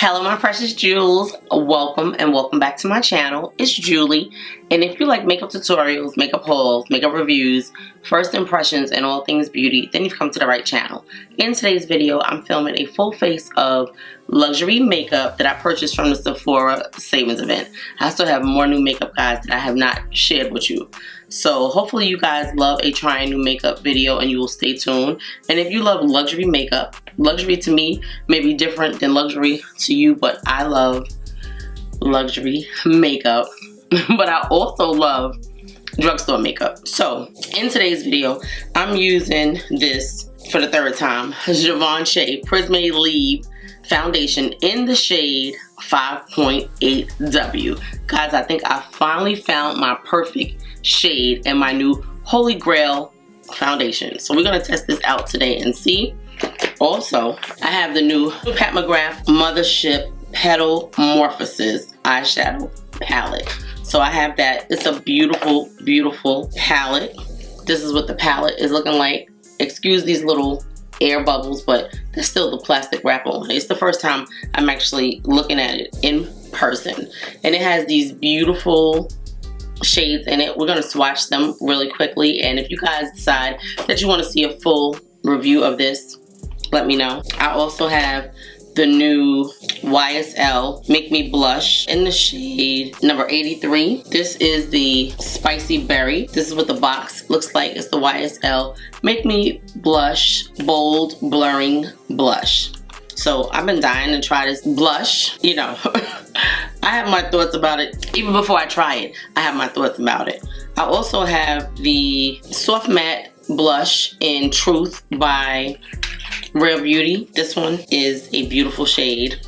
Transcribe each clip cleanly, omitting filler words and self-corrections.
Hello my precious jewels, welcome and welcome back to my channel. It's Julie, and if you like makeup tutorials, makeup hauls, makeup reviews, first impressions, and all things beauty, then you've come to the right channel. In today's video, I'm filming a full face of luxury makeup that I purchased from the Sephora Savings Event. I still have more new makeup, guys, that I have not shared with you. So hopefully you guys love a trying new makeup video and you will stay tuned. And if you love luxury makeup, luxury to me may be different than luxury to you, but I love luxury makeup. But I also love drugstore makeup. So in today's video, I'm using this for the third time, Givenchy Prisme Leave foundation in the shade 5.8W. Guys, I think I finally found my perfect shade in my new Holy Grail foundation. So we're going to test this out today and see. Also, I have the new Pat McGrath Mothership Petal Morphosis eyeshadow palette. So I have that. It's a beautiful, beautiful palette. This is what the palette is looking like. Excuse these little air bubbles, but there's still the plastic wrap on. It's the first time I'm actually looking at it in person. And it has these beautiful shades in it. We're going to swatch them really quickly, and if you guys decide that you want to see a full review of this, let me know. I also have the new YSL Make Me Blush in the shade number 83. This is the Spicy Berry. This is what the box looks like. It's the YSL Make Me Blush Bold Blurring Blush. So I've been dying to try this blush. You know, I have my thoughts about it. Even before I try it, I have my thoughts about it. I also have the Soft Matte Blush in Truth by Rare Beauty. This one is a beautiful shade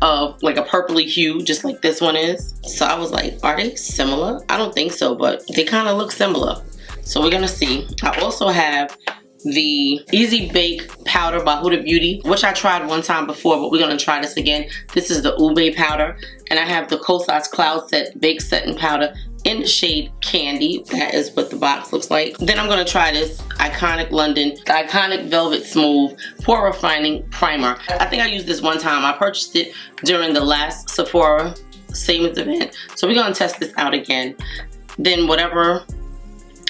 of like a purpley hue, just like this one is. So I was like, are they similar? I don't think so, but they kind of look similar. So we're gonna see. I also have the Easy Bake Powder by Huda Beauty, which I tried one time before, but we're gonna try this again. This is the Ube powder, and I have the Kosas Cloud Set Bake Setting Powder in the shade Candy. That is what the box looks like. Then I'm gonna try this Iconic London, the Iconic Velvet Smooth Pore Refining Primer. I think I used this one time. I purchased it during the last Sephora Savings Event, so we're gonna test this out again. Then whatever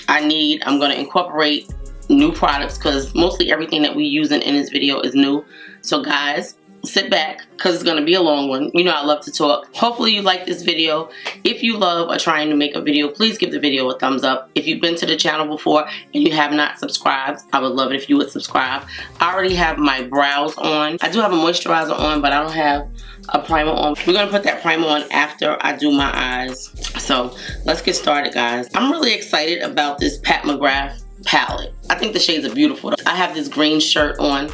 I need, I'm gonna incorporate new products, because mostly everything that we using in this video is new. So guys, sit back, because it's going to be a long one. You know I love to talk. Hopefully you like this video. If you love a trying to make a video, please give the video a thumbs up. If you've been to the channel before and you have not subscribed, I would love it if you would subscribe. I already have my brows on. I do have a moisturizer on, but I don't have a primer on. We're going to put that primer on after I do my eyes. So let's get started, guys. I'm really excited about this Pat McGrath palette. I think the shades are beautiful. I have this green shirt on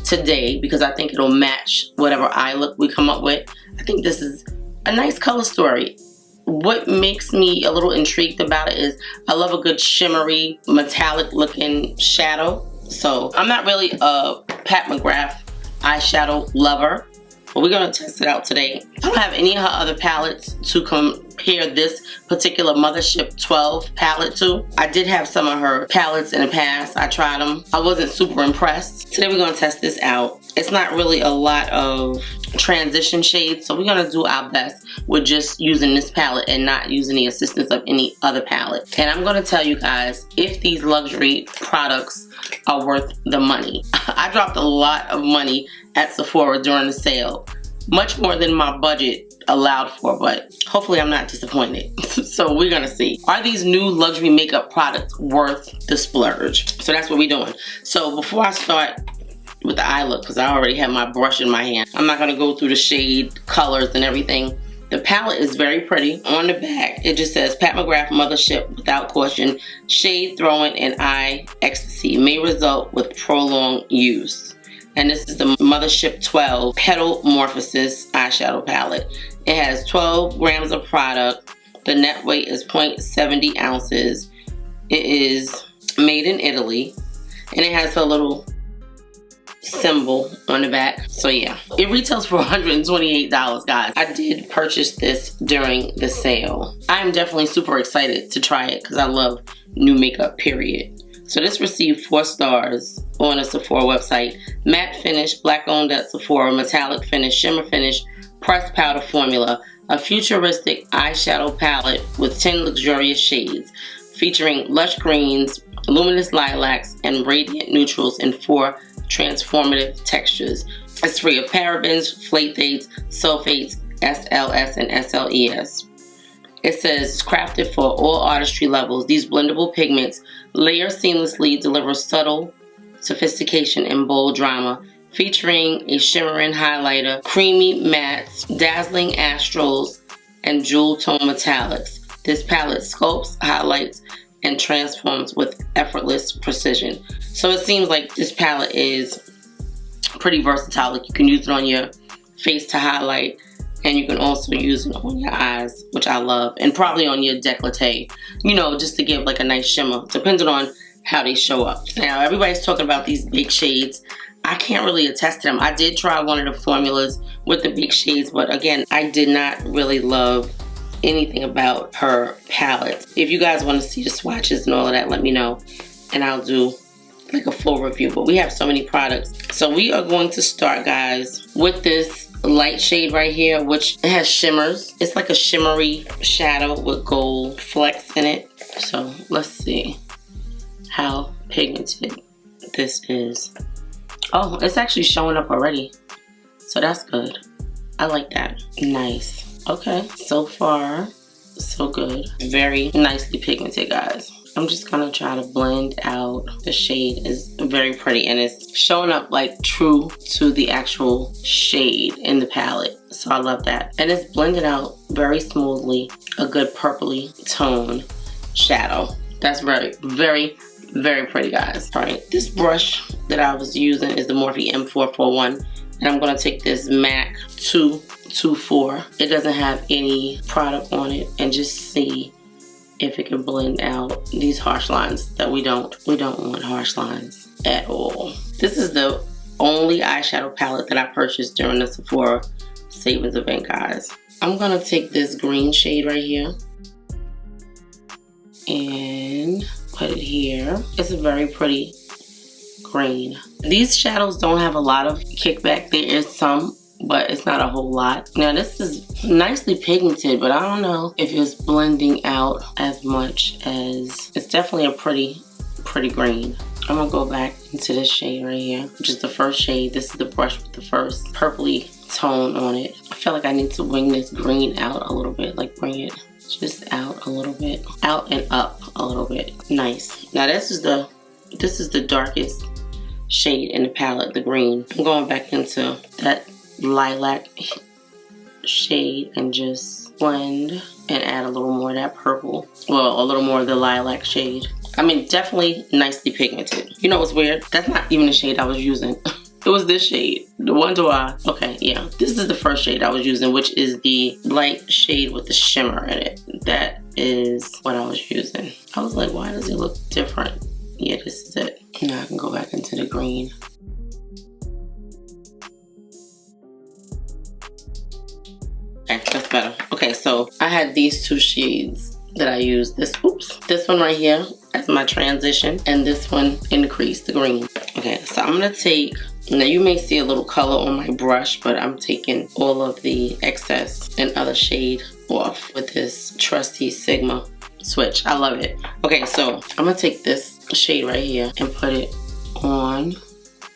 today because I think it'll match whatever eye look we come up with. I think this is a nice color story. What makes me a little intrigued about it is I love a good shimmery metallic looking shadow. So I'm not really a Pat McGrath eyeshadow lover, but we're gonna test it out today. I don't have any of her other palettes to compare this particular Mothership 12 palette to. I did have some of her palettes in the past. I tried them. I wasn't super impressed. Today we're gonna test this out. It's not really a lot of transition shades, so we're gonna do our best with just using this palette and not using the assistance of any other palette. And I'm gonna tell you guys if these luxury products are worth the money. I dropped a lot of money at Sephora during the sale, much more than my budget allowed for, but hopefully I'm not disappointed. So we're gonna see, are these new luxury makeup products worth the splurge? So that's what we're doing. So before I start with the eye look, because I already have my brush in my hand, I'm not gonna go through the shade colors and everything. The palette is very pretty. On the back, it just says Pat McGrath Mothership without caution, shade throwing and eye ecstasy may result with prolonged use. And this is the Mothership 12 Petal Morphosis eyeshadow palette. It has 12 grams of product. The net weight is 0.70 ounces. It is made in Italy, and it has a little symbol on the back. So yeah, it retails for $128, guys. I did purchase this during the sale. I am definitely super excited to try it because I love new makeup, period. So this received 4 stars on the Sephora website. Matte finish, black owned at Sephora, metallic finish, shimmer finish, pressed powder formula. A futuristic eyeshadow palette with 10 luxurious shades, featuring lush greens, luminous lilacs, and radiant neutrals in 4 transformative textures. It's free of parabens, phthalates, sulfates, SLS, and SLES. It says, crafted for all artistry levels, these blendable pigments layer seamlessly, deliver subtle sophistication and bold drama, featuring a shimmering highlighter, creamy mattes, dazzling astrals, and jewel tone metallics. This palette sculpts, highlights, and transforms with effortless precision. So it seems like this palette is pretty versatile. Like you can use it on your face to highlight, and you can also use it on your eyes, which I love, and probably on your décolleté, you know, just to give like a nice shimmer, depending on how they show up. Now, everybody's talking about these big shades. I can't really attest to them. I did try one of the formulas with the big shades, but again, I did not really love anything about her palette. If you guys want to see the swatches and all of that, let me know, and I'll do like a full review. But we have so many products. So we are going to start, guys, with this light shade right here, which it has shimmers. It's like a shimmery shadow with gold flecks in it. So let's see how pigmented this is. Oh, it's actually showing up already, so that's good. I like that. Nice. Okay, so far so good. Very nicely pigmented, guys. I'm just gonna try to blend out. The shade is very pretty, and it's showing up like true to the actual shade in the palette, so I love that. And it's blended out very smoothly. A good purpley tone shadow. That's very, very, very pretty, guys. All right, this brush that I was using is the Morphe M441, and I'm gonna take this MAC 224. It doesn't have any product on it, and just see if it can blend out these harsh lines that we don't want harsh lines at all. This is the only eyeshadow palette that I purchased during the Sephora Savings Event, guys. I'm gonna take this green shade right here and put it here. It's a very pretty green. These shadows don't have a lot of kickback. There is some, but it's not a whole lot. Now this is nicely pigmented, but I don't know if it's blending out as much as, it's definitely a pretty green. I'm gonna go back into this shade right here, which is the first shade. This is the brush with the first purpley tone on it. I feel like I need to wing this green out a little bit, like bring it just out a little bit, out and up a little bit. Nice. Now this is the darkest shade in the palette, the green. I'm going back into that lilac shade and just blend and add a little more of that purple. Well, a little more of the lilac shade. I mean, definitely nicely pigmented. You know what's weird? That's not even the shade I was using. It was this shade. The Wonder Eye. Okay, yeah. This is the first shade I was using, which is the light shade with the shimmer in it. That is what I was using. I was like, why does it look different? Yeah, this is it. Now I can go back into the green. Okay, that's better. Okay, so I had these 2 shades that I used. This one right here as my transition, and this one increased the green. Okay, so I'm gonna take, now you may see a little color on my brush, but I'm taking all of the excess and other shade off with this trusty Sigma switch. I love it. Okay, so I'm gonna take this shade right here and put it on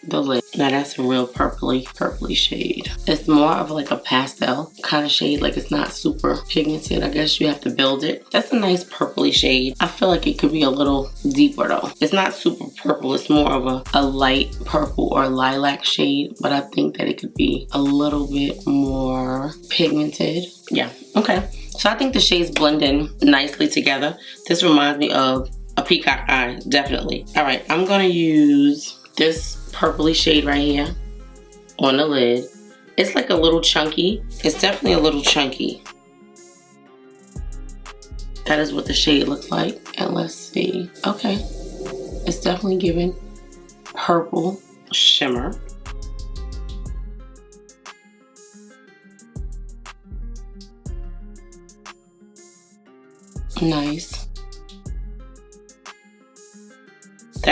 the lid. Now that's a real purpley shade. It's more of like a pastel kind of shade, like it's not super pigmented. I guess you have to build it. That's a nice purpley shade. I feel like it could be a little deeper though. It's not super purple, it's more of a light purple or lilac shade, but I think that it could be a little bit more pigmented. Yeah, okay. So I think the shades blend in nicely together. This reminds me of a peacock eye, definitely. All right, I'm gonna use this purpley shade right here on the lid. It's like a little chunky. It's definitely a little chunky. That is what the shade looks like. And let's see. Okay. It's definitely giving purple shimmer. Nice.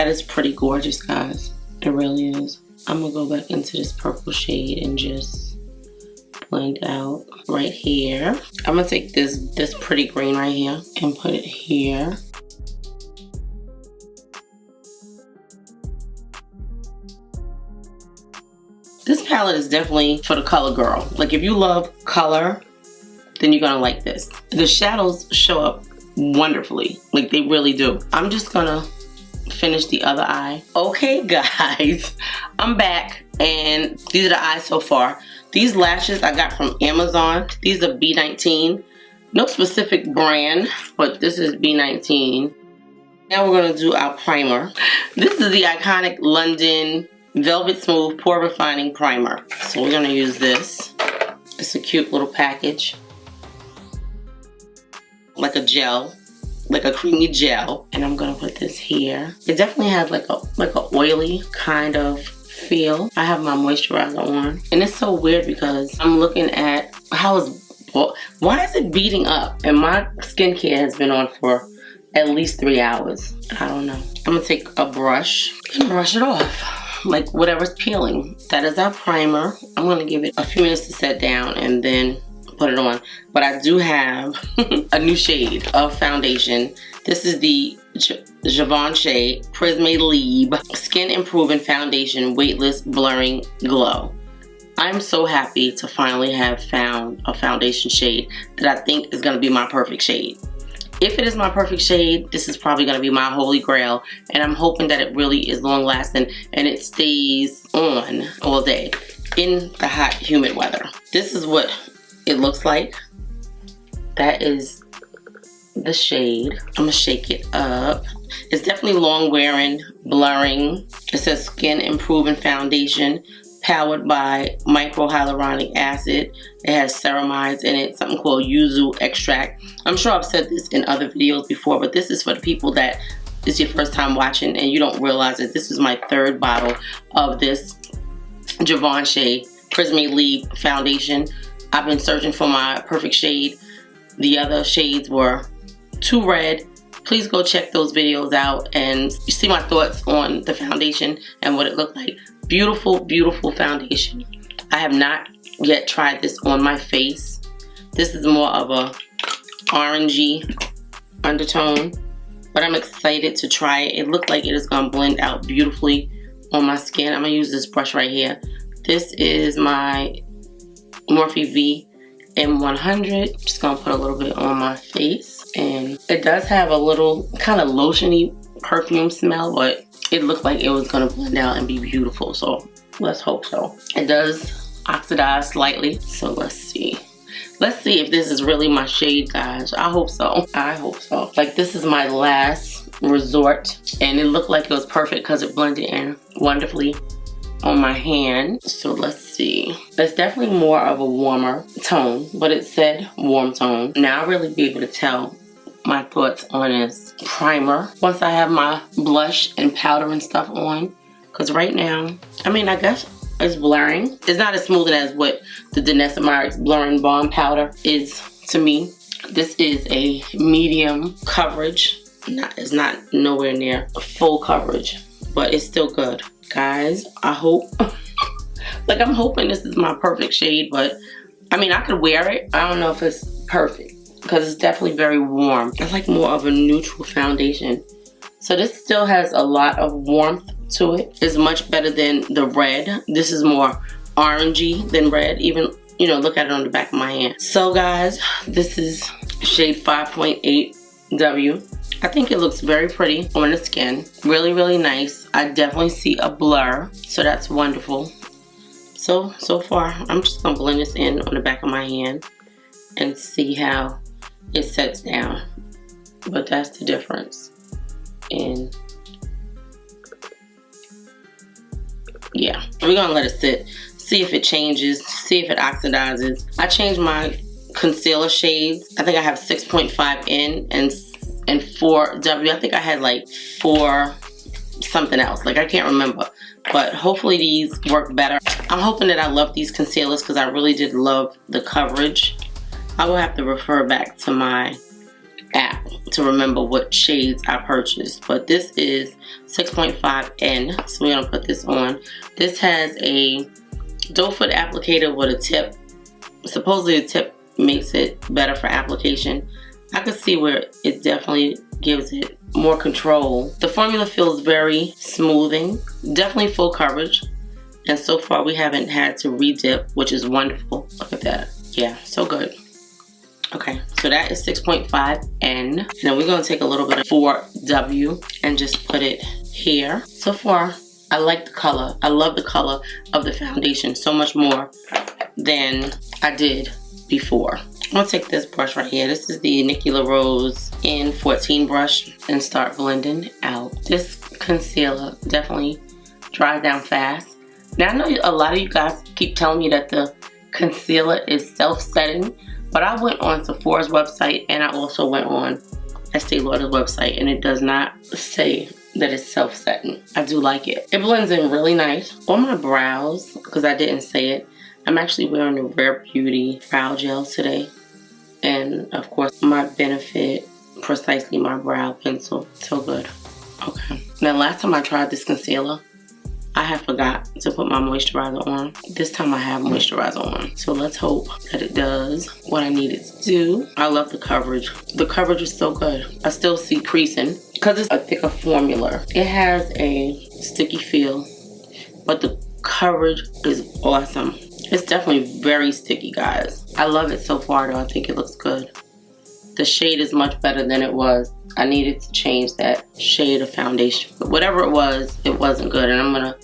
That is pretty gorgeous, guys. It really is. I'm gonna go back into this purple shade and just blend out right here. I'm gonna take this pretty green right here and put it here. This palette is definitely for the color girl. Like if you love color, then you're gonna like this. The shadows show up wonderfully, like they really do. I'm just gonna finish the other eye. Okay guys, I'm back and these are the eyes so far. These lashes I got from Amazon. These are B19. No specific brand, but this is B19. Now we're gonna do our primer. This is the iconic London Velvet Smooth Pore Refining Primer. So we're gonna use this. It's a cute little package. Like a gel, like a creamy gel. And I'm gonna put this here. It definitely has like a oily kind of feel. I have my moisturizer on. And it's so weird because I'm looking at why is it beating up? And my skincare has been on for at least 3 hours. I don't know. I'm gonna take a brush and brush it off. Like whatever's peeling. That is our primer. I'm gonna give it a few minutes to set down and then put it on. But I do have a new shade of foundation. This is the Givenchy Prisme Lib Skin Improving Foundation Weightless Blurring Glow. I'm so happy to finally have found a foundation shade that I think is gonna be my perfect shade. If it is my perfect shade, this is probably gonna be my holy grail, and I'm hoping that it really is long lasting and it stays on all day in the hot, humid weather. This is what it looks like. That is the shade. I'm gonna shake it up. It's definitely long wearing, blurring. It says Skin Improving Foundation, powered by micro hyaluronic acid. It has ceramides in it, something called yuzu extract. I'm sure I've said this in other videos before, but this is for the people that it's your first time watching and you don't realize that this is my 3rd bottle of this Givenchy Prisme Lib foundation. I've been searching for my perfect shade. The other shades were too red. Please go check those videos out and see my thoughts on the foundation and what it looked like. Beautiful, beautiful foundation. I have not yet tried this on my face. This is more of a orangey undertone, but I'm excited to try it. It looked like it is gonna blend out beautifully on my skin. I'm gonna use this brush right here. This is my Morphe V M100. Just gonna put a little bit on my face, and it does have a little kind of lotiony perfume smell, but it looked like it was gonna blend out and be beautiful, so let's hope so. It does oxidize slightly, so let's see. Let's see if this is really my shade, guys. I hope so. I hope so. Like, this is my last resort, and it looked like it was perfect because it blended in wonderfully on my hand. So let's see. It's definitely more of a warmer tone, but it said warm tone. Now I'll really be able to tell my thoughts on this primer once I have my blush and powder and stuff on, because right now, I mean, I guess it's blurring. It's not as smooth as what the Danessa Myricks Blurring Balm Powder is to me. This is a medium coverage. It's not nowhere near full coverage, but it's still good. Guys, I hope, like, I'm hoping this is my perfect shade, but I mean, I could wear it. I don't know if it's perfect because it's definitely very warm. It's like more of a neutral foundation. So this still has a lot of warmth to it. It's much better than the red. This is more orangey than red. Even, you know, look at it on the back of my hand. So guys, this is shade 5.8W. I think it looks very pretty on the skin. Really, really nice. I definitely see a blur, so that's wonderful. So far, I'm just gonna blend this in on the back of my hand and see how it sets down. But that's the difference. And yeah, we're gonna let it sit, see if it changes, see if it oxidizes. I changed my concealer shades. I think I have 6.5 in and 4W. I think I had like 4 something else, like I can't remember, but hopefully these work better. I'm hoping that I love these concealers because I really did love the coverage. I will have to refer back to my app to remember what shades I purchased. But this is 6.5N, so we're gonna put this on. This has a doe foot applicator with a tip. Supposedly the tip makes it better for application. I could see where it definitely gives it more control. The formula feels very smoothing, definitely full coverage, and so far we haven't had to re-dip, which is wonderful. Look at that. Yeah, so good. Okay, so that is 6.5N. Now we're gonna take a little bit of 4W and just put it here. So far, I like the color. I love the color of the foundation so much more than I did before. I'm gonna take this brush right here. This is the Nikki LaRose in 14 brush and start blending out. This concealer definitely dries down fast. Now I know a lot of you guys keep telling me that the concealer is self-setting, but I went on Sephora's website and I also went on Estee Lauder's website, and it does not say that it's self-setting. I do like it. It blends in really nice. On my brows, because I didn't say it, I'm actually wearing the Rare Beauty brow gel today. And of course, my Benefit Precisely My Brow Pencil. So good. Okay. Now, last time I tried this concealer, I had forgot to put my moisturizer on. This time I have moisturizer on. So let's hope that it does what I need it to do. I love the coverage. The coverage is so good. I still see creasing because it's a thicker formula. It has a sticky feel, but the coverage is awesome. It's definitely very sticky, guys. I love it so far though. I think it looks good. The shade is much better than it was. I needed to change that shade of foundation. But whatever it wasn't good. And I'm gonna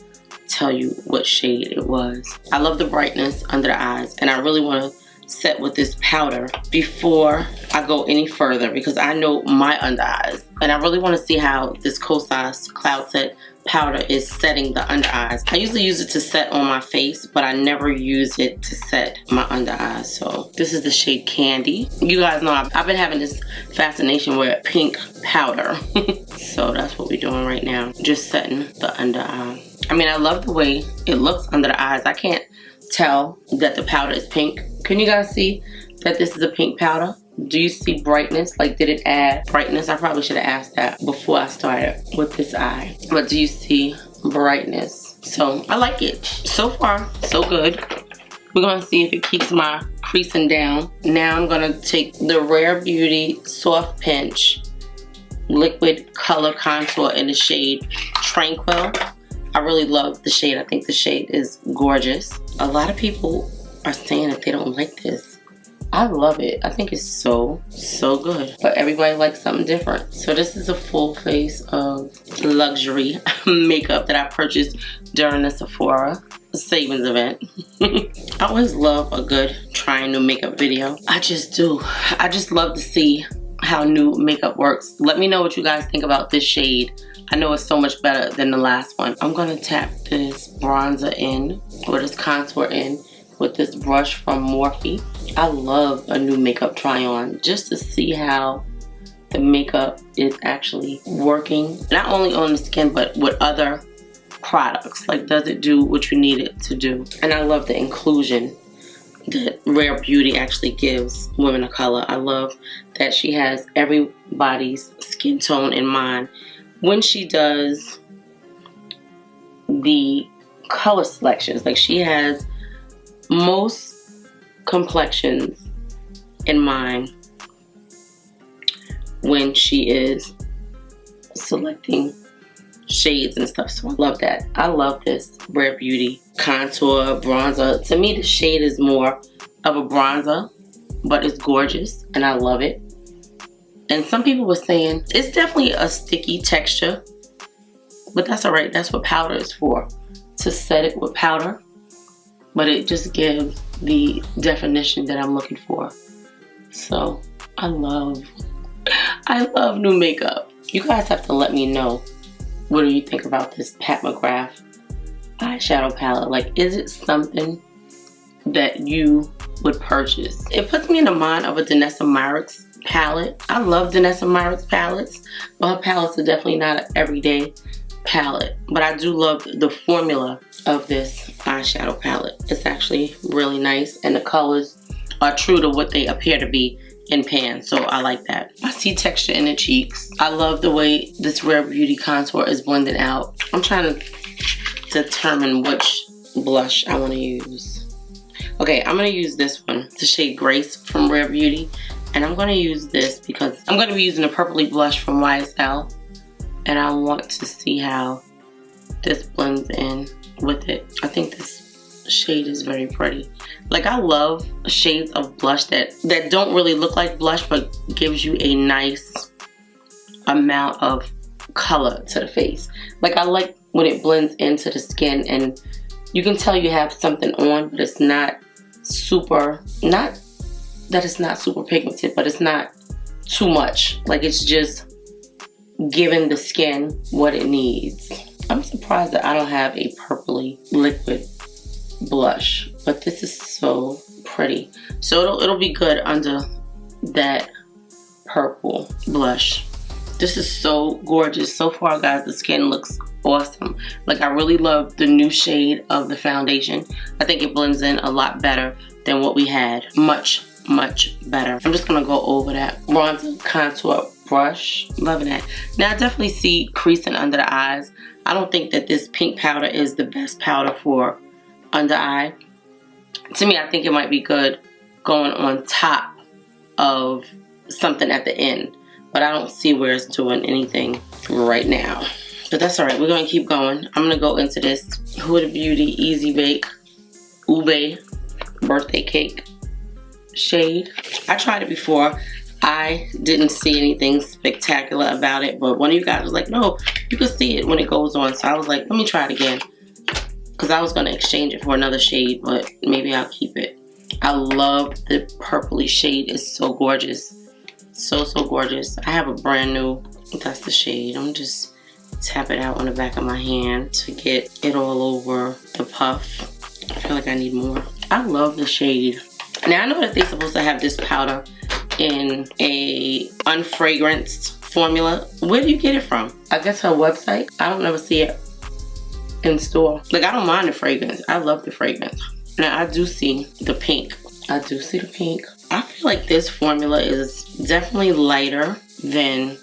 tell you what shade it was. I love the brightness under the eyes. And I really wanna set with this powder before I go any further because I know my under eyes. And I really wanna see how this Kosas Cloud Set powder is setting the under eyes. I usually use it to set on my face, but I never use it to set my under eyes. So this is the shade Candy. You guys know I've been having this fascination with pink powder. So that's what we're doing right now. Just setting the under eye. I mean, I love the way it looks under the eyes. I can't tell that the powder is pink. Can you guys see that this is a pink powder? Do you see brightness? Like, did it add brightness? I probably should have asked that before I started with this eye. But do you see brightness? So I like it. So far, so good. We're gonna see if it keeps my creasing down. Now I'm gonna take the Rare Beauty Soft Pinch Liquid Color Contour in the shade Tranquil. I really love the shade. I think the shade is gorgeous. A lot of people are saying that they don't like this. I love it. I think it's so good. But everybody likes something different. So this is a full face of luxury makeup that I purchased during the Sephora Savings Event. I always love a good trying new makeup video. I just do. I just love to see how new makeup works. Let me know what you guys think about this shade. I know it's so much better than the last one. I'm gonna tap this bronzer in, or this contour in, with this brush from Morphe. I love a new makeup try on just to see how the makeup is actually working, not only on the skin but with other products. Like, does it do what you need it to do? And I love the inclusion that Rare Beauty actually gives women of color. I love that she has everybody's skin tone in mind when she does the color selections. Like, she has most complexions in mind when she is selecting shades and stuff. So I love that. I love this Rare Beauty contour bronzer. To me, the shade is more of a bronzer, but it's gorgeous and I love it. And some people were saying it's definitely a sticky texture, but that's all right. That's what powder is for, to set it with powder. But it just gives the definition that I'm looking for. So I love new makeup. You guys have to let me know, what do you think about this Pat McGrath eyeshadow palette? Like, is it something that you would purchase? It puts me in the mind of a Danessa Myricks palette. I love Danessa Myricks palettes, but her palettes are definitely not an everyday palette. But I do love the formula of this eyeshadow palette. It's actually really nice, and the colors are true to what they appear to be in pan, so I like that. I see texture in the cheeks. I love the way this Rare Beauty contour is blending out. I'm trying to determine which blush I want to use. Okay, I'm going to use this one, the shade Grace from Rare Beauty. And I'm going to use this because I'm going to be using a purpley blush from YSL. And I want to see how this blends in with it. I think this shade is very pretty. Like, I love shades of blush that don't really look like blush but gives you a nice amount of color to the face. Like, I like when it blends into the skin and you can tell you have something on, but it's not super, not that it's not super pigmented, but it's not too much. Like, it's just giving the skin what it needs. I'm surprised that I don't have a purpley liquid blush, but this is so pretty. So it'll be good under that purple blush. This is so gorgeous. So far, guys, the skin looks awesome. Like, I really love the new shade of the foundation. I think it blends in a lot better than what we had. Much better. I'm just gonna go over that bronzer contour brush. Loving that. Now, I definitely see creasing under the eyes. I don't think that this pink powder is the best powder for under eye. To me, I think it might be good going on top of something at the end, but I don't see where it's doing anything right now. But that's alright, we're going to keep going. I'm going to go into this Huda Beauty Easy Bake Ube Birthday Cake shade. I tried it before. I didn't see anything spectacular about it, but one of you guys was like, no, you can see it when it goes on. So I was like, let me try it again, because I was going to exchange it for another shade, but maybe I'll keep it. I love the purpley shade. It's so gorgeous. So gorgeous. I have a brand new, that's the shade. I'm just tap it out on the back of my hand to get it all over the puff. I feel like I need more. I love the shade. Now, I know that they're supposed to have this powder in a unfragranced formula. Where do you get it from? I guess her website. I don't ever see it in store. Like, I don't mind the fragrance. I love the fragrance. Now, I do see the pink. I do see the pink. I feel like this formula is definitely lighter than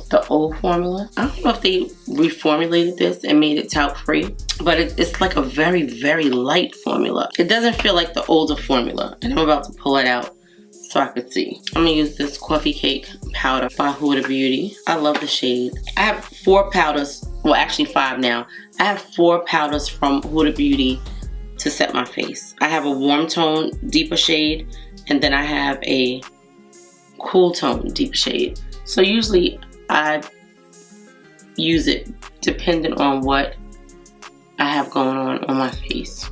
the old formula. I don't know if they reformulated this and made it talc free, but it's like a very light formula. It doesn't feel like the older formula. And I'm about to pull it out so I could see. I'm gonna use this Coffee Cake powder by Huda Beauty. I love the shade. I have 4 powders, well, actually 5 now. I have 4 powders from Huda Beauty to set my face. I have a warm tone, deeper shade, and then I have a cool tone, deeper shade. So usually I use it depending on what I have going on my face,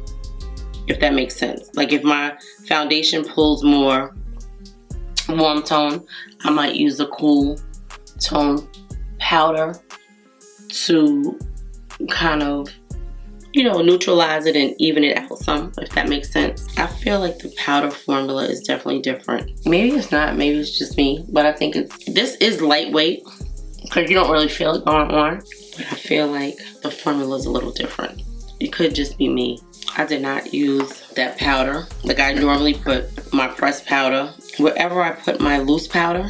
if that makes sense. Like, if my foundation pulls more warm tone, I might use a cool tone powder to kind of, you know, neutralize it and even it out some, if that makes sense. I feel like the powder formula is definitely different. Maybe it's not, maybe it's just me, but I think this is lightweight because you don't really feel it going on, but I feel like the formula is a little different. It could just be me. I did not use that powder. Like, I normally put my pressed powder wherever I put my loose powder,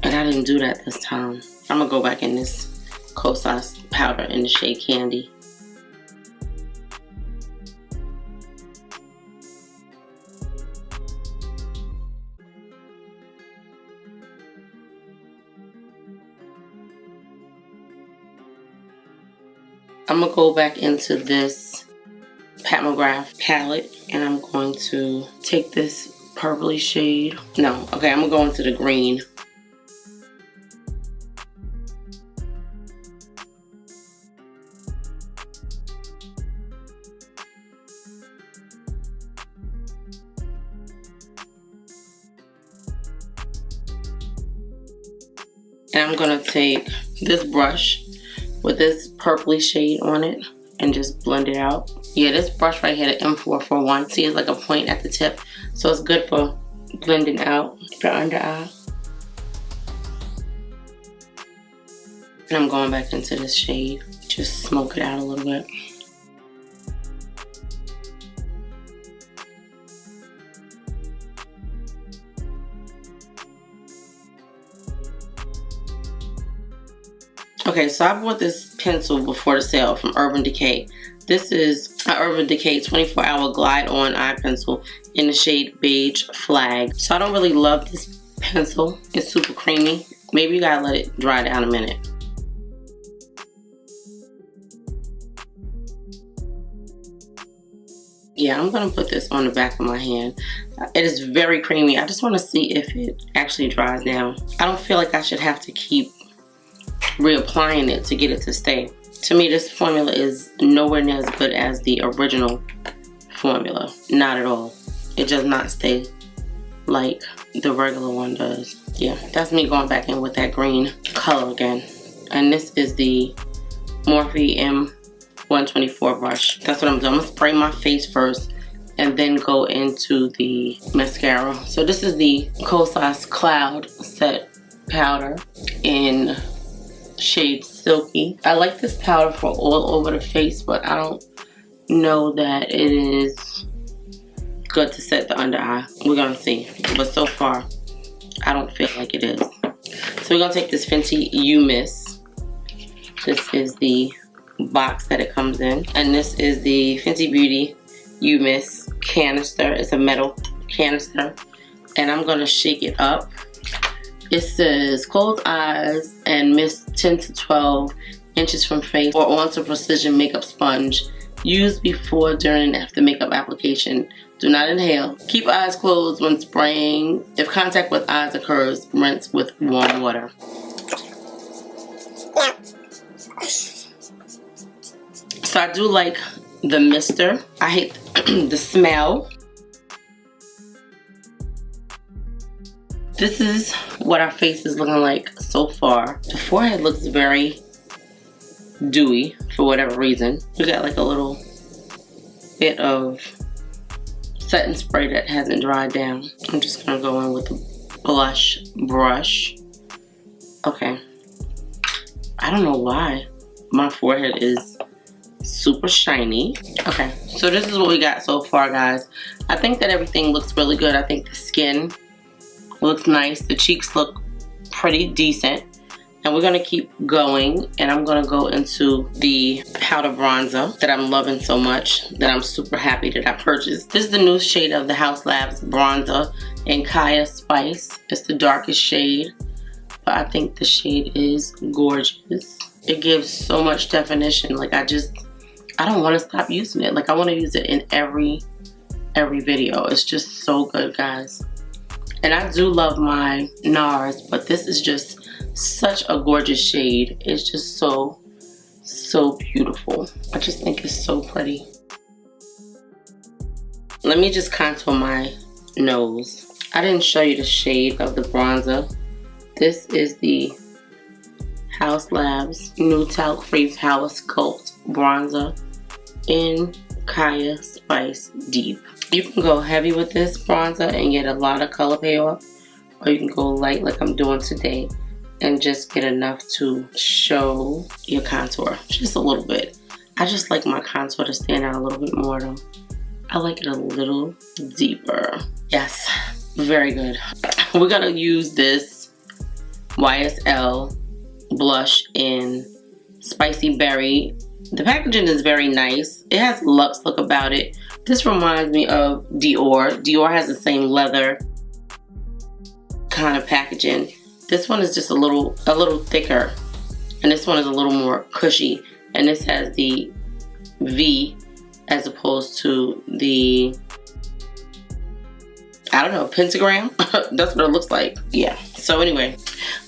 and I didn't do that this time. I'm gonna go back in this Kosas powder in the shade Candy. I'm gonna go back into this McGrath palette, and I'm going to take this purpley shade. No, okay, I'm gonna go into the green. And I'm gonna take this brush with this purpley shade on it and just blend it out. Yeah, this brush right here, the M441, see, it's like a point at the tip, so it's good for blending out your under eye. And I'm going back into this shade, just smoke it out a little bit. Okay, so I bought this pencil before the sale from Urban Decay. This is an Urban Decay 24-hour glide on eye pencil in the shade Beige Flag. So I don't really love this pencil. It's super creamy. Maybe you gotta let it dry down a minute. Yeah, I'm gonna put this on the back of my hand. It is very creamy. I just wanna see if it actually dries down. I don't feel like I should have to keep reapplying it to get it to stay. To me, this formula is nowhere near as good as the original formula. Not at all. It does not stay like the regular one does. Yeah, that's me going back in with that green color again. And this is the Morphe M124 brush. That's what I'm doing. I'm gonna spray my face first and then go into the mascara. So this is the Kosas Cloud Set Powder in shade Silky. I like this powder for all over the face, but I don't know that it is good to set the under eye. We're gonna see, but so far I don't feel like it is. So we're gonna take this Fenty You Miss. This is the box that it comes in, and this is the Fenty Beauty You Miss canister. It's a metal canister, and I'm gonna shake it up. It says close eyes and mist 10 to 12 inches from face or onto precision makeup sponge. Use before, during, and after makeup application. Do not inhale. Keep eyes closed when spraying. If contact with eyes occurs, rinse with warm water. So I do like the mister. I hate the smell. This is what our face is looking like so far. The forehead looks very dewy for whatever reason. We got like a little bit of setting spray that hasn't dried down. I'm just gonna go in with a blush brush. Okay. I don't know why my forehead is super shiny. Okay, so this is what we got so far, guys. I think that everything looks really good. I think the skin looks nice. The cheeks look pretty decent. And we're gonna keep going, and I'm gonna go into the powder bronzer that I'm loving so much, that I'm super happy that I purchased. This is the new shade of the Haus Labs bronzer in Kaya Spice. It's the darkest shade, but I think the shade is gorgeous. It gives so much definition. Like I don't want to stop using it. Like I want to use it in every video. It's just so good, guys. And I do love my NARS, but this is just such a gorgeous shade. It's just so beautiful. I just think it's so pretty. Let me just contour my nose. I didn't show you the shade of the bronzer. This is the Haus Labs new talc free Power Sculpt bronzer in Kaya Spice Deep. You can go heavy with this bronzer and get a lot of color payoff, or you can go light like I'm doing today and just get enough to show your contour, just a little bit. I just like my contour to stand out a little bit more though. I like it a little deeper. Yes, very good. We're gonna use this YSL blush in Spicy Berry. The packaging is very nice. It has a luxe look about it. This reminds me of Dior. Dior has the same leather kind of packaging. This one is just a little thicker, and this one is a little more cushy, and this has the V as opposed to the, I don't know, pentagram. That's what it looks like. Yeah. So anyway,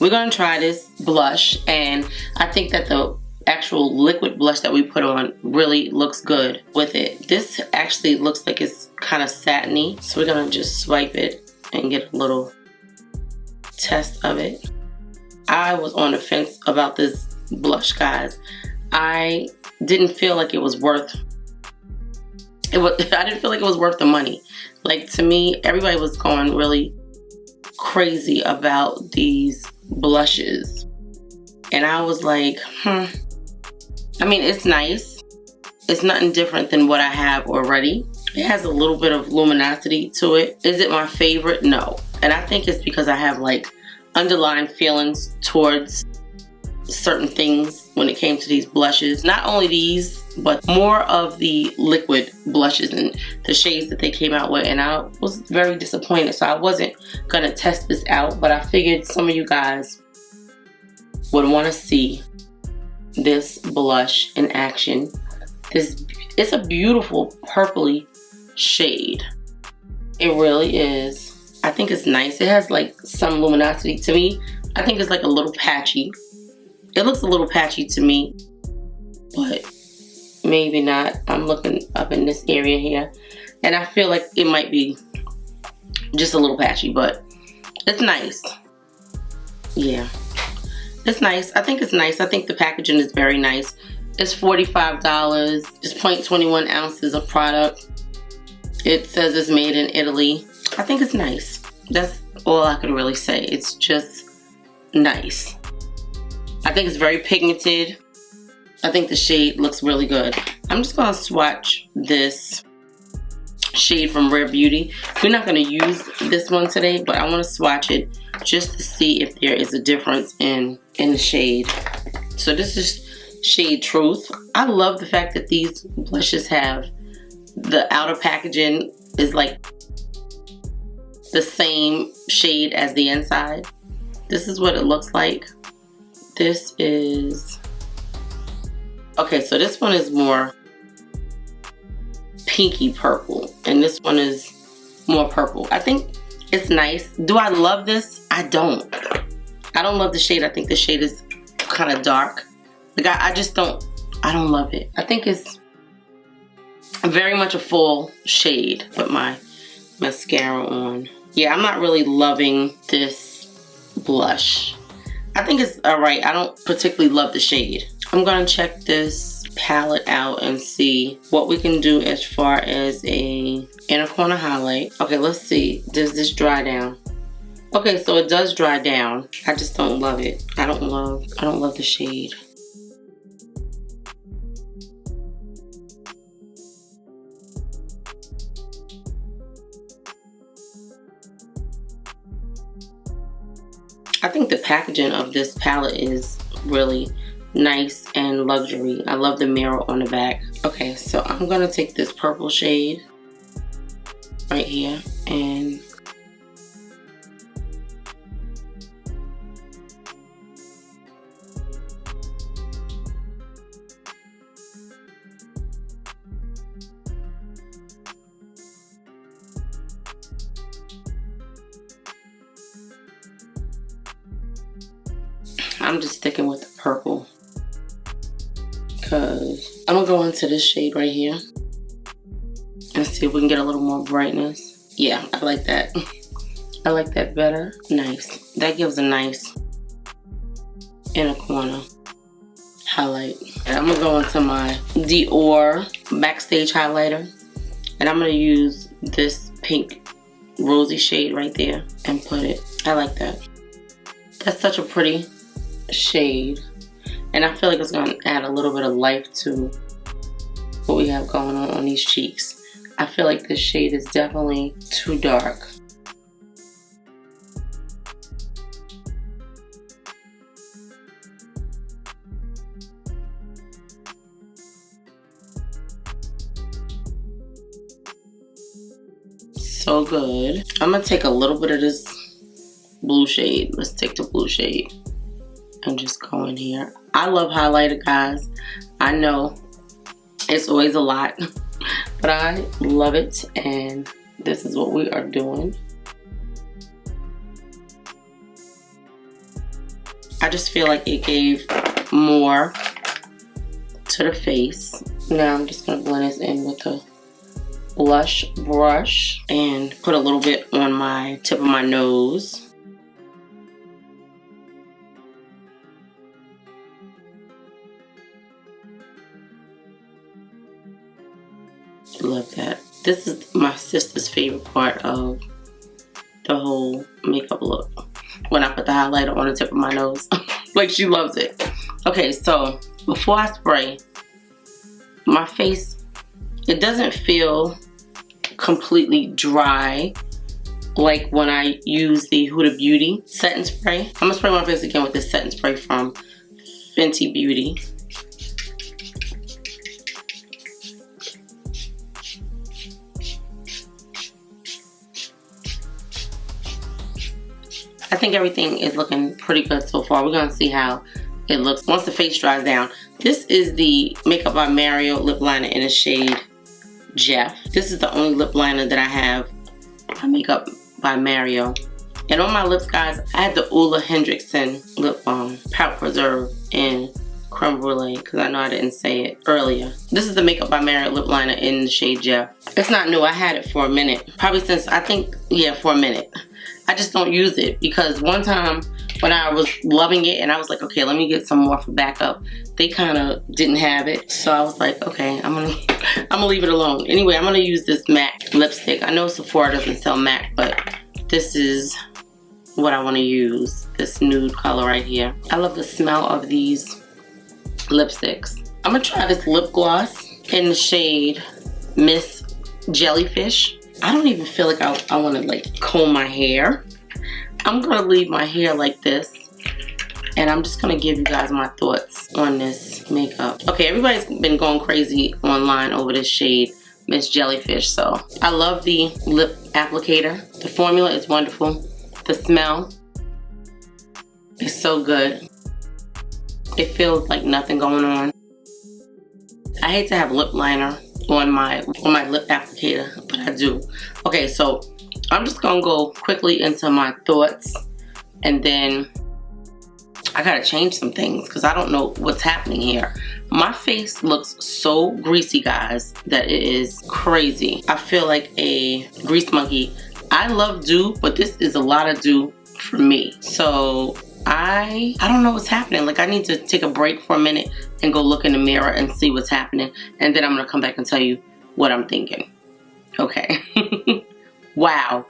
we're gonna try this blush, and I think that the actual liquid blush that we put on really looks good with it. This actually looks like it's kind of satiny, so we're gonna just swipe it and get a little test of it. I was on the fence about this blush, guys. I didn't feel like it was worth I didn't feel like it was worth the money. Like, to me, everybody was going really crazy about these blushes, and I was like, I mean, it's nice. It's nothing different than what I have already. It has a little bit of luminosity to it. Is it my favorite? No. And I think it's because I have like underlying feelings towards certain things when it came to these blushes. Not only these, but more of the liquid blushes and the shades that they came out with, and I was very disappointed, so I wasn't gonna test this out, but I figured some of you guys would want to see this blush in action. It's a beautiful purpley shade. It really is. I think it's nice. It has like some luminosity to me. I think it's like a little patchy. It looks a little patchy to me, but maybe not. I'm looking up in this area here, and I feel like it might be just a little patchy, but it's nice. Yeah, it's nice. I think it's nice. I think the packaging is very nice. It's $45. It's 0.21 ounces of product. It says it's made in Italy. I think it's nice. That's all I can really say. It's just nice. I think it's very pigmented. I think the shade looks really good. I'm just gonna swatch this shade from Rare Beauty. We're not gonna use this one today, but I wanna swatch it just to see if there is a difference in the shade. So this is shade Truth. I love the fact that these blushes have the outer packaging is like the same shade as the inside. This is what it looks like. This is, okay, so this one is more pinky purple, and this one is more purple. I think it's nice. Do I love this? I don't love the shade. I think the shade is kind of dark. Like I don't love it. I think it's very much a full shade. Put my mascara on. Yeah, I'm not really loving this blush. I think it's alright. I don't particularly love the shade. I'm gonna check this palette out and see what we can do as far as a inner corner highlight. Okay, let's see. Does this dry down? Okay, so it does dry down. I just don't love it. I don't love the shade. I think the packaging of this palette is really nice and luxury. I love the mirror on the back. Okay, so I'm gonna take this purple shade right here and I'm just sticking with the purple because I'm gonna go into this shade right here and see if we can get a little more brightness. Yeah, I like that. I like that better. Nice. That gives a nice inner corner highlight. And I'm gonna go into my Dior Backstage highlighter, and I'm gonna use this pink rosy shade right there and put it. I like that. That's such a pretty shade, and I feel like it's going to add a little bit of life to what we have going on these cheeks. I feel like this shade is definitely too dark. So good. I'm going to take a little bit of this blue shade. Let's take the blue shade and just go in here. I love highlighter, guys. I know it's always a lot, but I love it, and this is what we are doing. I just feel like it gave more to the face. Now I'm just gonna blend this in with a blush brush and put a little bit on my tip of my nose. Love that. This is my sister's favorite part of the whole makeup look, when I put the highlighter on the tip of my nose. Like, she loves it. Okay, so before I spray my face, it doesn't feel completely dry like when I use the Huda Beauty setting spray. I'm gonna spray my face again with this setting spray from Fenty Beauty. I think everything is looking pretty good so far. We're going to see how it looks once the face dries down. This is the Makeup by Mario lip liner in the shade Jeff. This is the only lip liner that I have by Makeup by Mario. And on my lips, guys, I had the Ulla Hendrickson lip balm Pout Preserve in Creme Brulee, because I know I didn't say it earlier. This is the Makeup by Mario lip liner in the shade Jeff. It's not new. I had it for a minute. Probably since, I think, yeah, for a minute. I just don't use it because one time when I was loving it and I was like, okay, let me get some more for backup, they kind of didn't have it. So I was like, okay, I'm gonna leave it alone. Anyway, I'm gonna use this MAC lipstick. I know Sephora doesn't sell MAC, but this is what I want to use. This nude color right here. I love the smell of these lipsticks. I'm gonna try this lip gloss in the shade Miss Jellyfish. I don't even feel like I want to like comb my hair. I'm gonna leave my hair like this, and I'm just gonna give you guys my thoughts on this makeup. Okay, everybody's been going crazy online over this shade Miss Jellyfish, so I love the lip applicator. The formula is wonderful. The smell is so good. It feels like nothing going on. I hate to have lip liner on my lip applicator, but I do. Okay, so I'm just gonna go quickly into my thoughts, and then I gotta change some things because I don't know what's happening here. My face looks so greasy, guys, that it is crazy. I feel like a grease monkey. I love dew, but this is a lot of dew for me. So I don't know what's happening. Like, I need to take a break for a minute and go look in the mirror and see what's happening, and then I'm gonna come back and tell you what I'm thinking. Okay. Wow,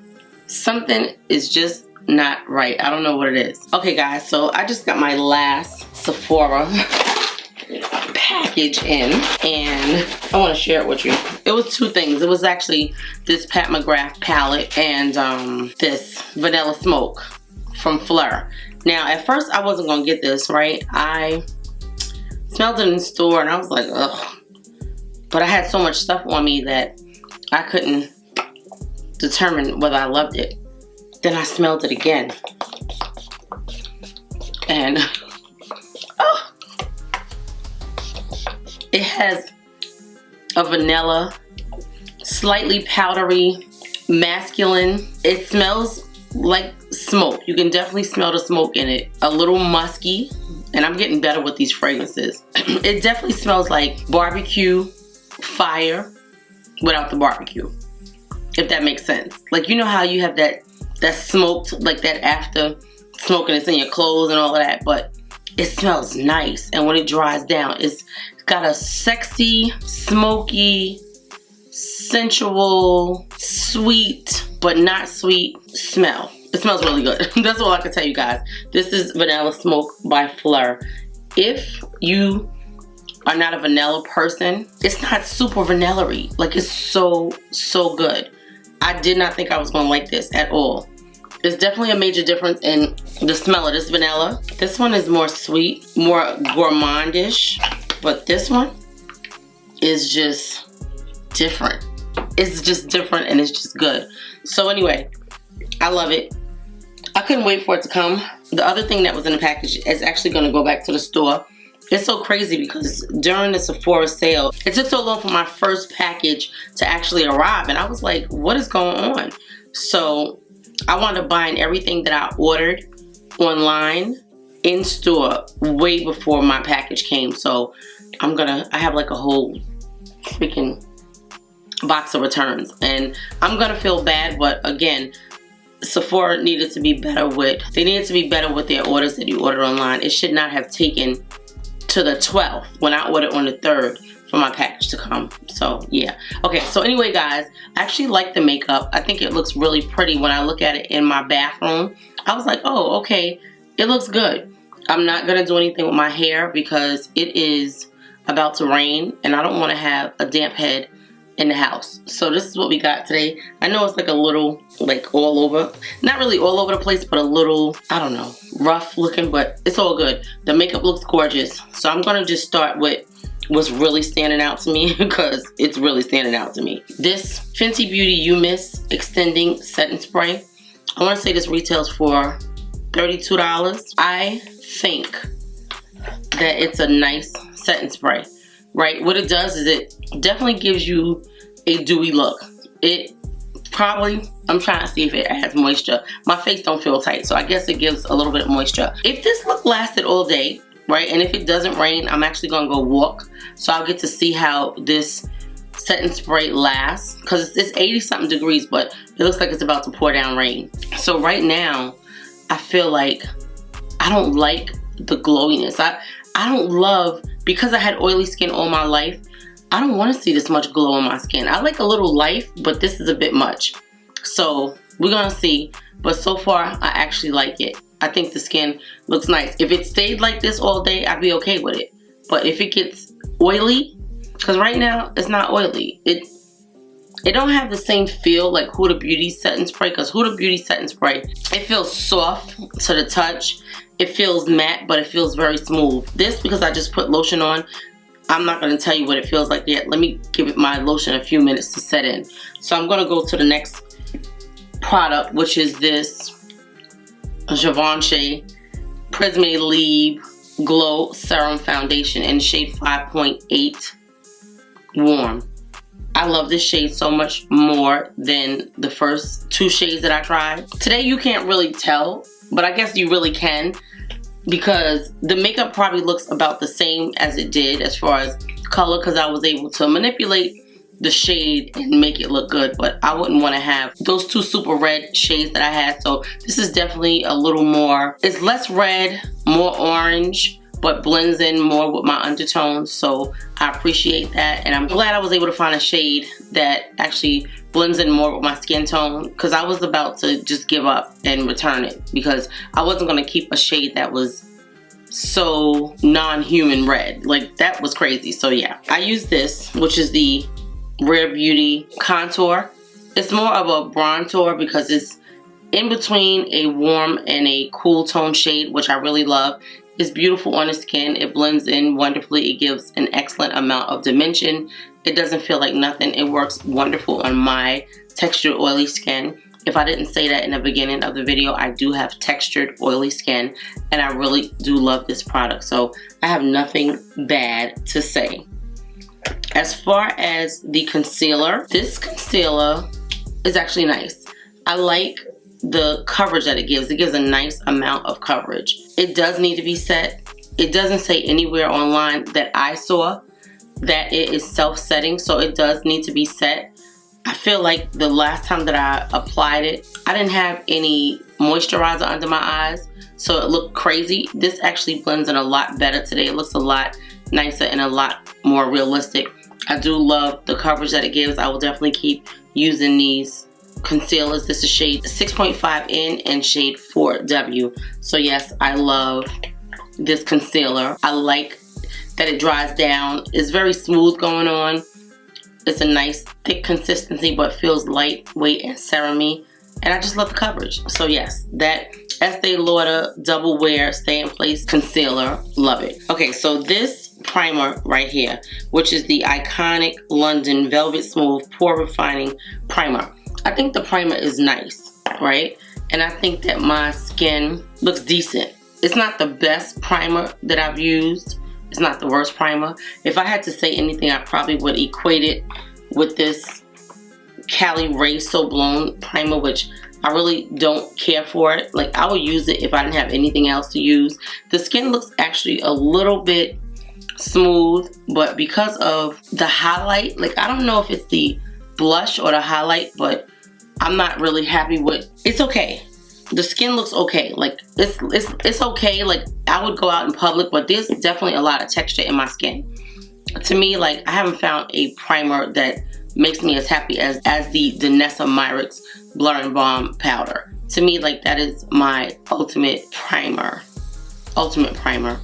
something is just not right. I don't know what it is. Okay, guys, so I just got my last Sephora package in, and I want to share it with you. It was two things. It was actually this Pat McGrath palette and this Vanilla Smoke from Fleur. Now, at first, I wasn't gonna get this, right? I smelled it in the store, and I was like, ugh. But I had so much stuff on me that I couldn't determine whether I loved it. Then I smelled it again, and oh, it has a vanilla, slightly powdery, masculine. It smells like smoke. You can definitely smell the smoke in it. A little musky, and I'm getting better with these fragrances. It definitely smells like barbecue fire without the barbecue, if that makes sense. Like, you know how you have that smoked, like that after smoking, it's in your clothes and all of that, but it smells nice, and when it dries down, it's got a sexy, smoky, sensual, sweet, but not sweet smell. It smells really good. That's all I can tell you guys. This is Vanilla Smoke by Fleur. If you are not a vanilla person, it's not super vanilla-y. Like, it's so good. I did not think I was gonna like this at all. There's definitely a major difference in the smell of this vanilla. This one is more sweet, more gourmandish, but this one is just different. It's just different, and it's just good. So anyway, I love it. I couldn't wait for it to come. The other thing that was in the package is actually gonna go back to the store. It's so crazy because during the Sephora sale, it took so long for my first package to actually arrive, and I was like, what is going on? So I wound up buying everything that I ordered online in store way before my package came. So I have like a whole freaking box of returns, and I'm gonna feel bad, but again, Sephora needed to be better with their orders that you order online. It should not have taken to the 12th when I ordered on the 3rd for my package to come. So yeah. Okay, so anyway, guys, I actually like the makeup. I think it looks really pretty. When I look at it in my bathroom, I was like, oh, okay, it looks good. I'm not gonna do anything with my hair because it is about to rain, and I don't want to have a damp head in the house. So this is what we got today. I know it's like a little, like all over, not really all over the place, but a little, I don't know, rough looking, but it's all good. The makeup looks gorgeous. So I'm gonna just start with what's really standing out to me, because it's really standing out to me. This Fenty Beauty You Miss Extending Setting Spray. I wanna say this retails for $32. I think that it's a nice setting spray, right? What it does is it definitely gives you a dewy look. It probably, I'm trying to see if it adds moisture. My face don't feel tight, so I guess it gives a little bit of moisture. If this look lasted all day, right, and if it doesn't rain, I'm actually gonna go walk, so I'll get to see how this setting spray lasts, because it's 80 something degrees, but it looks like it's about to pour down rain. So right now, I feel like I don't like the glowiness. I don't love, because I had oily skin all my life, I don't want to see this much glow on my skin. I like a little life, but this is a bit much. So we're gonna see, but so far I actually like it. I think the skin looks nice. If it stayed like this all day, I'd be okay with it. But if it gets oily, because right now it's not oily, it don't have the same feel like Huda Beauty setting spray, because Huda Beauty setting spray, it feels soft to the touch. It feels matte, but it feels very smooth. This, because I just put lotion on, I'm not going to tell you what it feels like yet. Let me give it my lotion a few minutes to set in. So I'm going to go to the next product, which is this Givenchy Prisme Leave Glow Serum Foundation in shade 5.8 Warm. I love this shade so much more than the first two shades that I tried. Today you can't really tell, but I guess you really can, because the makeup probably looks about the same as it did as far as color, because I was able to manipulate the shade and make it look good, but I wouldn't want to have those two super red shades that I had. So this is definitely a little more, it's less red, more orange, but blends in more with my undertones, so I appreciate that. And I'm glad I was able to find a shade that actually blends in more with my skin tone, because I was about to just give up and return it, because I wasn't going to keep a shade that was so non-human red. Like, that was crazy. So yeah, I use this, which is the Rare Beauty Contour. It's more of a bronzer because it's in between a warm and a cool tone shade, which I really love. It's beautiful on the skin. It blends in wonderfully. It gives an excellent amount of dimension. It doesn't feel like nothing. It works wonderful on my textured oily skin. If I didn't say that in the beginning of the video, I do have textured oily skin, and I really do love this product. So I have nothing bad to say. As far as the concealer, this concealer is actually nice. I like the coverage that it gives. It gives a nice amount of coverage. It does need to be set. It doesn't say anywhere online that I saw that it is self-setting, so it does need to be set. I feel like the last time that I applied it, I didn't have any moisturizer under my eyes, so it looked crazy. This actually blends in a lot better today. It looks a lot nicer and a lot more realistic. I do love the coverage that it gives. I will definitely keep using these concealers. This is shade 6.5N and shade 4W. So yes, I love this concealer. I like that it dries down. It's very smooth going on. It's a nice thick consistency, but feels lightweight and serum-y. And I just love the coverage. So yes, that Estee Lauder Double Wear Stay in Place Concealer, love it. Okay, so this primer right here, which is the iconic London Velvet Smooth Pore Refining Primer. I think the primer is nice, right? And I think that my skin looks decent. It's not the best primer that I've used. It's not the worst primer. If I had to say anything, I probably would equate it with this Cali Ray So Blown primer, which I really don't care for it. Like, I would use it if I didn't have anything else to use. The skin looks actually a little bit smooth, but because of the highlight, like, I don't know if it's the blush or the highlight, but I'm not really happy with. It's okay. The skin looks okay. Like, it's okay. Like, I would go out in public, but there's definitely a lot of texture in my skin. To me, like, I haven't found a primer that makes me as happy as the Danessa Myricks Blur and Balm powder. To me, like, that is my ultimate primer. Ultimate primer.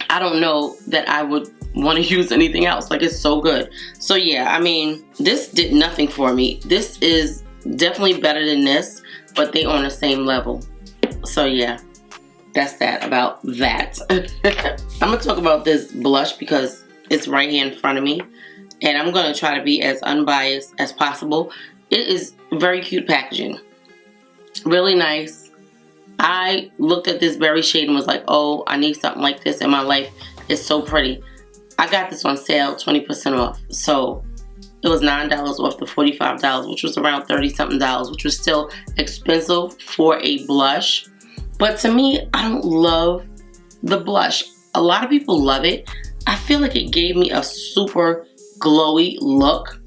I don't know that I would want to use anything else. Like, it's so good. So yeah, I mean, this did nothing for me. This is definitely better than this, but they on the same level. So yeah, that's that about that. I'm gonna talk about this blush because it's right here in front of me, and I'm gonna try to be as unbiased as possible. It is very cute packaging, really nice. I looked at this berry shade and was like, oh, I need something like this in my life. It's so pretty. I got this on sale, 20% off. So it was $9 off the $45, which was around 30 something dollars, which was still expensive for a blush. But to me, I don't love the blush. A lot of people love it. I feel like it gave me a super glowy look,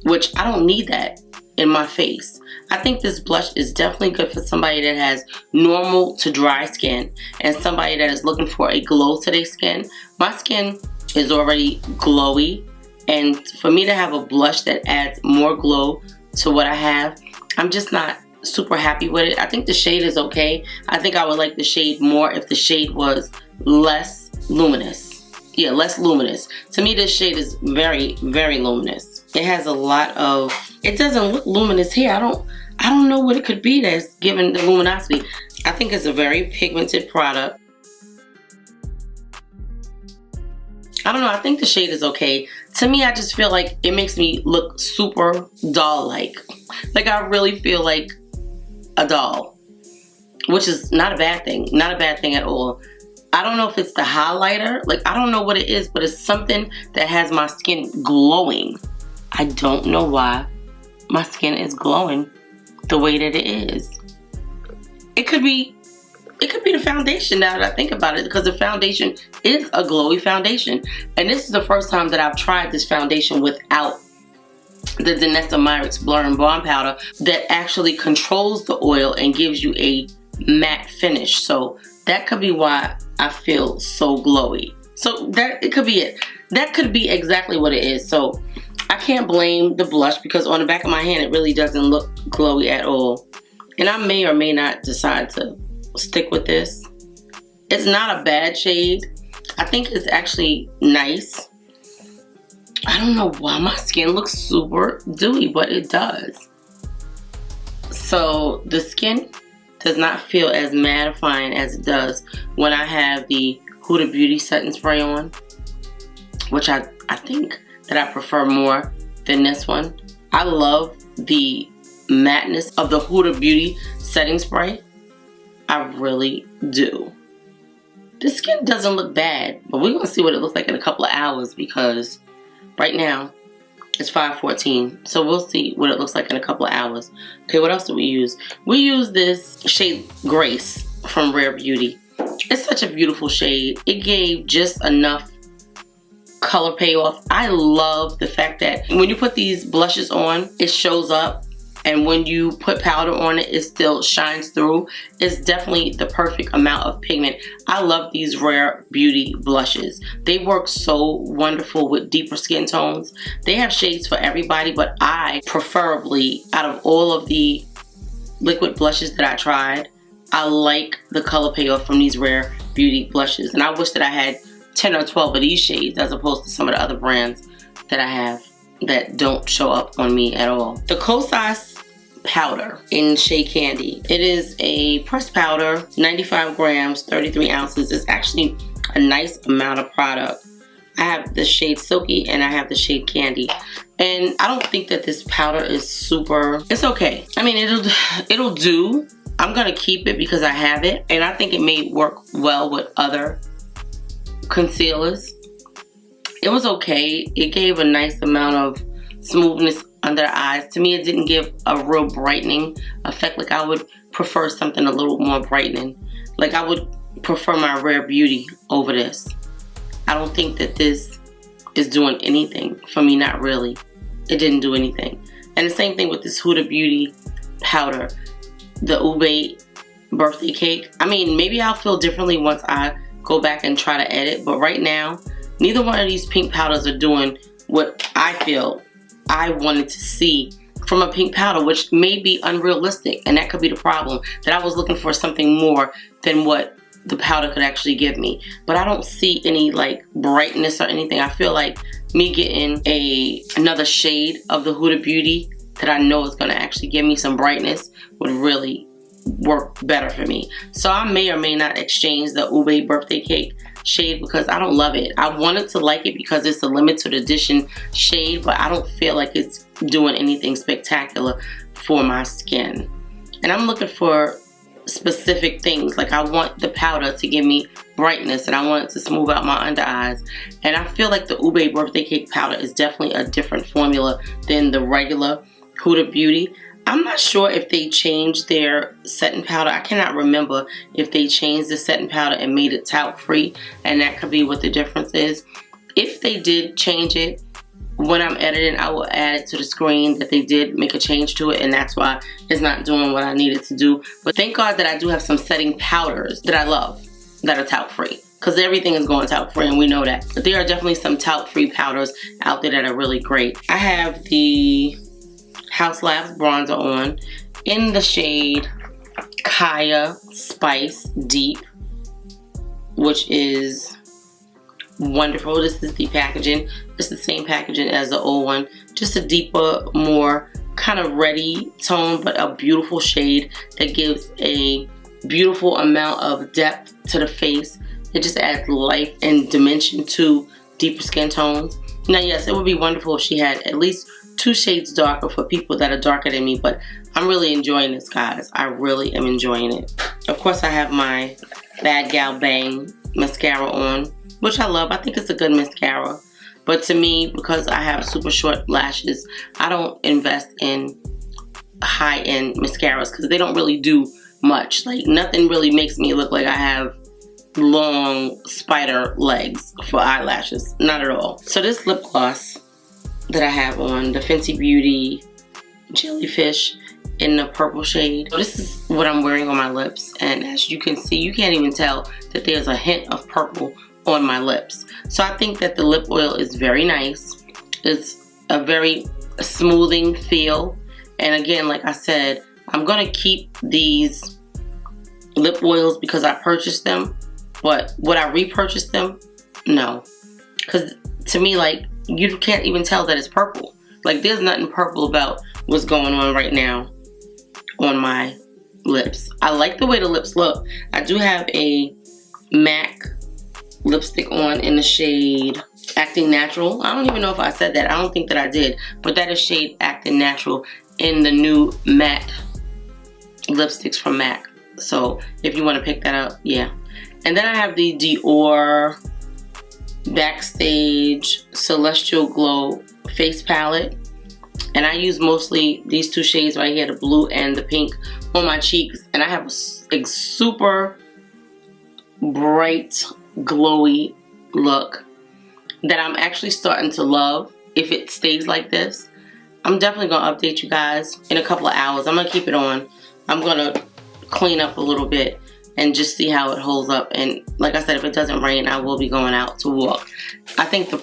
which I don't need that in my face. I think this blush is definitely good for somebody that has normal to dry skin and somebody that is looking for a glow to their skin. My skin is already glowy, and for me to have a blush that adds more glow to what I have, I'm just not super happy with it. I think the shade is okay. I think I would like the shade more if the shade was less luminous. Yeah, less luminous. To me, this shade is very, very luminous. It has a lot of, it doesn't look luminous here. I don't know what it could be that's giving the luminosity. I think it's a very pigmented product. I don't know, I think the shade is okay. To me, I just feel like it makes me look super doll-like. Like, I really feel like a doll, which is not a bad thing. Not a bad thing at all. I don't know if it's the highlighter. Like, I don't know what it is, but it's something that has my skin glowing. I don't know why my skin is glowing the way that it is. It could be the foundation now that I think about it, because the foundation is a glowy foundation. And this is the first time that I've tried this foundation without the Danessa Myricks Blur and Balm Powder that actually controls the oil and gives you a matte finish. So that could be why I feel so glowy. So that it could be it. That could be exactly what it is. So I can't blame the blush, because on the back of my hand it really doesn't look glowy at all. And I may or may not decide to stick with this. It's not a bad shade. I think it's actually nice. I don't know why my skin looks super dewy, but it does. So the skin does not feel as mattifying as it does when I have the Huda Beauty setting spray on, which I think that I prefer more than this one. I love the matteness of the Huda Beauty setting spray. I really do. The skin doesn't look bad, but we're gonna see what it looks like in a couple of hours, because right now it's 5:14, so we'll see what it looks like in a couple of hours. Okay, what else do we use? We use this shade Grace from Rare Beauty. It's such a beautiful shade. It gave just enough color payoff. I love the fact that when you put these blushes on, it shows up, and when you put powder on it, it still shines through. It's definitely the perfect amount of pigment. I love these Rare Beauty blushes. They work so wonderful with deeper skin tones. They have shades for everybody, but I preferably, out of all of the liquid blushes that I tried, I like the color payoff from these Rare Beauty blushes. And I wish that I had 10 or 12 of these shades as opposed to some of the other brands that I have that don't show up on me at all. The Kosas powder in Shea Candy. It is a pressed powder, 95 grams, 33 ounces. It's actually a nice amount of product. I have the shade Silky and I have the shade Candy. And I don't think that this powder is super, it's okay. I mean, it'll do. I'm gonna keep it because I have it, and I think it may work well with other concealers. It was okay. It gave a nice amount of smoothness under the eyes. To me, it didn't give a real brightening effect. Like, I would prefer something a little more brightening. Like, I would prefer my Rare Beauty over this. I don't think that this is doing anything for me, not really. It didn't do anything. And the same thing with this Huda Beauty powder, the Ube birthday cake. I mean, maybe I'll feel differently once I go back and try to edit, but right now, neither one of these pink powders are doing what I feel I wanted to see from a pink powder, which may be unrealistic, and that could be the problem, that I was looking for something more than what the powder could actually give me. But I don't see any like brightness or anything. I feel like me getting another shade of the Huda Beauty that I know is going to actually give me some brightness would really work better for me. So I may or may not exchange the Ube birthday cake shade because I don't love it. I wanted to like it because it's a limited edition shade, but I don't feel like it's doing anything spectacular for my skin. And I'm looking for specific things. Like I want the powder to give me brightness, and I want it to smooth out my under eyes. And I feel like the Ube birthday cake powder is definitely a different formula than the regular Huda Beauty. I'm not sure if they changed their setting powder. I cannot remember if they changed the setting powder and made it talc free, and that could be what the difference is. If they did change it, when I'm editing, I will add it to the screen that they did make a change to it, and that's why it's not doing what I needed to do. But thank God that I do have some setting powders that I love that are talc free, because everything is going talc free and we know that. But there are definitely some talc free powders out there that are really great. I have the Haus Labs bronzer on in the shade Kaya Spice Deep, which is wonderful. This is the packaging. It's the same packaging as the old one, just a deeper, more kind of reddy tone, but a beautiful shade that gives a beautiful amount of depth to the face. It just adds life and dimension to deeper skin tones. Now yes, it would be wonderful if she had at least 2 shades darker for people that are darker than me, but I'm really enjoying this, guys. I really am enjoying it. Of course, I have my Bad Gal Bang mascara on, which I love. I think it's a good mascara. But to me, because I have super short lashes, I don't invest in high-end mascaras because they don't really do much. Like, nothing really makes me look like I have long spider legs for eyelashes. Not at all. So this lip gloss that I have on, the Fenty Beauty Jellyfish in the purple shade. So this is what I'm wearing on my lips, and as you can see, you can't even tell that there's a hint of purple on my lips. So I think that the lip oil is very nice. It's a very smoothing feel, and again, like I said, I'm gonna keep these lip oils because I purchased them, but would I repurchase them? No, because to me, like, you can't even tell that it's purple. Like, there's nothing purple about what's going on right now on my lips. I like the way the lips look. I do have a MAC lipstick on in the shade Acting Natural. I don't even know if I said that. I don't think that I did, but that is shade Acting Natural in the new matte lipsticks from MAC. So if you want to pick that up, yeah. And then I have the Dior Backstage Celestial Glow face palette, and I use mostly these 2 shades right here, the blue and the pink, on my cheeks, and I have a super bright glowy look that I'm actually starting to love. If it stays like this, I'm definitely gonna update you guys in a couple of hours. I'm gonna keep it on. I'm gonna clean up a little bit and just see how it holds up. And like I said, if it doesn't rain, I will be going out to walk. I think the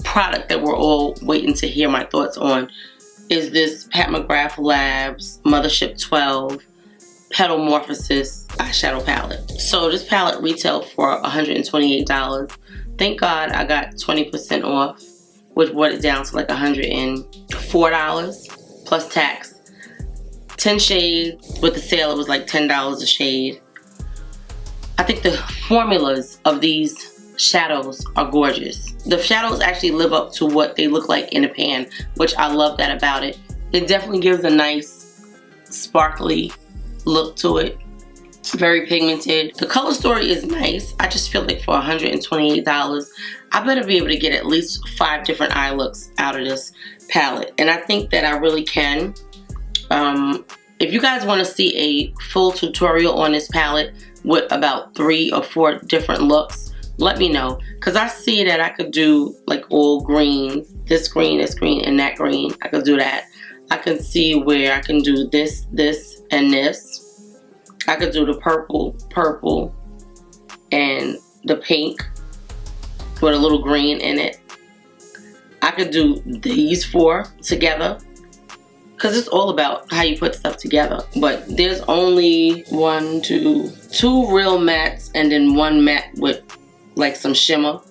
product that we're all waiting to hear my thoughts on is this Pat McGrath Labs Mothership 12 Petalmorphosis eyeshadow palette. So this palette retailed for $128. Thank God I got 20% off, which brought it down to like $104 plus tax. 10 shades. With the sale, it was like $10 a shade. I think the formulas of these shadows are gorgeous. The shadows actually live up to what they look like in a pan, which I love that about it. It definitely gives a nice sparkly look to it. Very pigmented. The color story is nice. I just feel like for $128, I better be able to get at least 5 different eye looks out of this palette. And I think that I really can. If you guys want to see a full tutorial on this palette with about 3 or 4 different looks, let me know, because I see that I could do like all greens, this green, and that green. I could do that. I can see where I can do this, and this. I could do the purple, and the pink with a little green in it. I could do these 4 together, because it's all about how you put stuff together. But there's only two real mattes and then one matte with like some shimmer.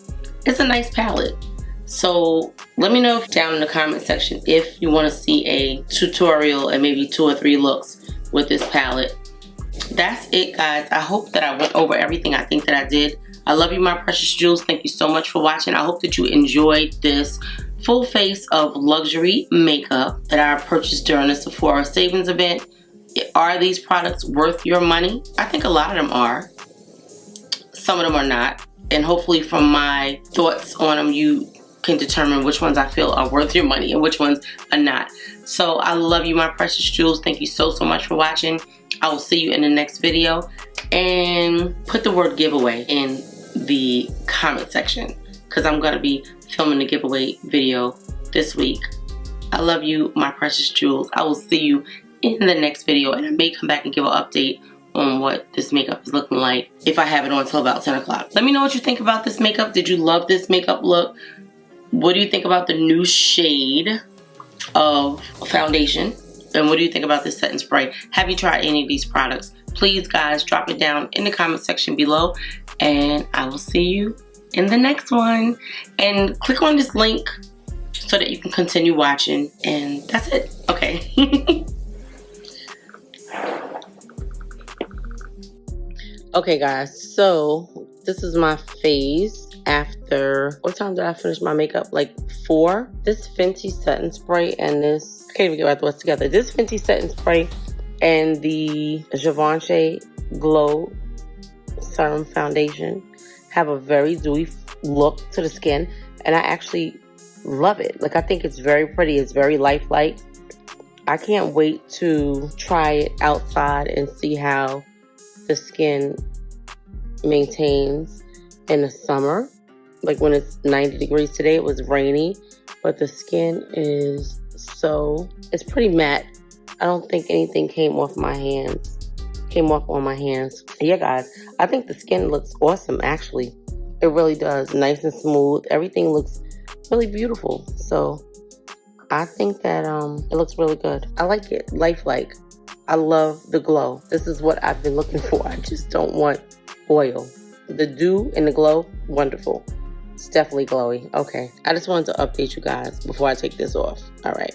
It's a nice palette. So let me know down in the comment section if you want to see a tutorial and maybe 2 or 3 looks with this palette. That's it, guys. I hope that I went over everything I think that I did. I love you, my precious jewels. Thank you so much for watching. I hope that you enjoyed this full face of luxury makeup that I purchased during the Sephora Savings Event. Are these products worth your money? I think a lot of them are. Some of them are not. And hopefully from my thoughts on them, you can determine which ones I feel are worth your money and which ones are not. So I love you, my precious jewels. Thank you so much for watching. I will see you in the next video. And put the word giveaway in the comment section, because I'm going to be filming the giveaway video this week. I love you, my precious jewels. I will see you in the next video, and I may come back and give an update on what this makeup is looking like if I have it on until about 10 o'clock. Let me know what you think about this makeup. Did you love this makeup look? What do you think about the new shade of foundation? And what do you think about this setting spray? Have you tried any of these products? Please, guys, drop it down in the comment section below, and I will see you in the next one. And click on this link so that you can continue watching, and that's it. Okay. Okay, guys, so this is my face after, what time did I finish my makeup? Like 4. This Fenty Setting Spray and this, I can't even get my thoughts together. This Fenty Setting Spray and the Givenchy Glow Serum Foundation have a very dewy look to the skin, and I actually love it. Like, I think it's very pretty. It's very lifelike. I can't wait to try it outside and see how the skin maintains in the summer. Like when it's 90 degrees. Today it was rainy, but the skin is it's pretty matte. I don't think anything came off on my hands. Yeah, guys, I think the skin looks awesome, actually. It really does. Nice and smooth. Everything looks really beautiful. So I think that it looks really good. I like it. Lifelike. I love the glow. This is what I've been looking for. I just don't want oil. The dew and the glow, wonderful. It's definitely glowy. Okay, I just wanted to update you guys before I take this off. All right.